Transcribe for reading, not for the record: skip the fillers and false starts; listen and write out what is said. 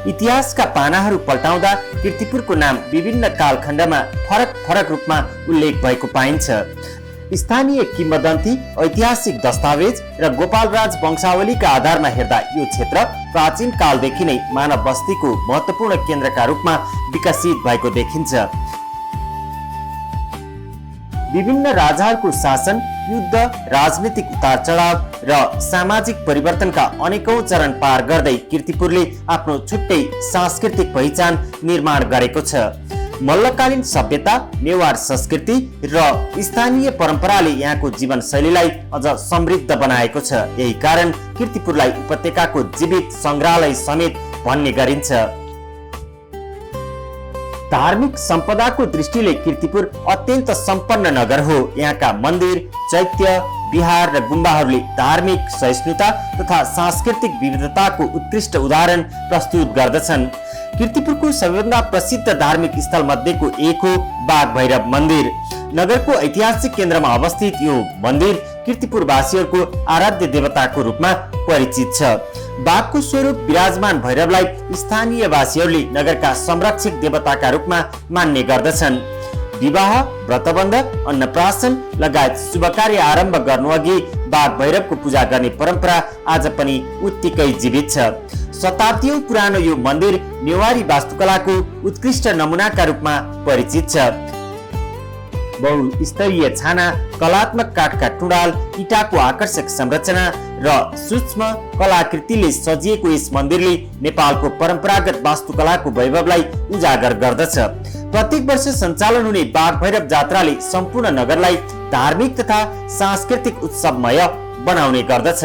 इतिहासका पानाहरू पल्टाउँदा कीर्तिपुरको नाम विभिन्न कालखण्डमा फरक फरक रूपमा उल्लेख भएको पाइन्छ। स्थानीय किंवदन्ती, ऐतिहासिक दस्तावेज र गोपालराज वंशावलीका आधारमा हेर्दा यो क्षेत्र प्राचीन कालदेखि नै मानव बस्तीको महत्त्वपूर्ण केन्द्रका रूपमा विकसित भएको देखिन्छ। विभिन्न राजाहरूको शासन, युद्ध, राजनीतिक उतार चढाव र सामाजिक परिवर्तनका अनेकौं चरण पार गर्दै कीर्तिपुरले आफ्नो छुट्टै सांस्कृतिक पहिचान निर्माण गरेको छ। मल्लकालीन सभ्यता, नेवार संस्कृति र स्थानीय परम्पराले यहाँको जीवनशैलीलाई अझ समृद्ध बनाएको छ। यही कारण कीर्तिपुरलाई उपत्यकाको जीवित सङ्ग्रहालय समेत भन्ने गरिन्छ। धार्मिक सम्पदाको दृष्टिले कीर्तिपुर अत्यन्त सम्पन्न नगर हो। यहाँका मन्दिर, चैत्य, विहार र गुम्बाहरूले धार्मिक सहिष्णुता तथा सांस्कृतिक विविधताको उत्कृष्ट उदाहरण प्रस्तुत गर्दछन्। कीर्तिपुरको सबैभन्दा प्रसिद्ध धार्मिक स्थल मध्येको एक हो बाघ भैरव मन्दिर। नगरको ऐतिहासिक केन्द्रमा अवस्थित यो मन्दिर कीर्तिपुरवासीहरूको आराध्य देवताको रूपमा परिचित छ। बाघको स्वरूप विराजमान भैरवलाई स्थानीयवासीहरूले नगरका संरक्षक देवताका रूपमा मान्ने गर्दछन्। विवाह, व्रतबन्ध, अन्नप्राशन लगायत शुभ कार्य आरम्भ गर्नुअघि बाघ भैरवको पूजा गर्ने परम्परा आज पनि उत्तिकै जीवित छ। शताब्दीौं पुरानो यो मन्दिर नेवारी वास्तुकलाको उत्कृष्ट नमुनाका रूपमा परिचित छ। बहुस्तरीय छाना, कलात्मक काठका टुँडाल, इँटाको आकर्षक संरचना र सूक्ष्म कलाकृतिले सजिएको यस मन्दिरले नेपालको परम्परागत वास्तुकलाको वैभवलाई उजागर गर्दछ। प्रत्येक वर्ष सञ्चालन हुने बाघ भैरव जात्राले सम्पूर्ण नगरलाई धार्मिक तथा सांस्कृतिक उत्सवमय बनाउने गर्दछ।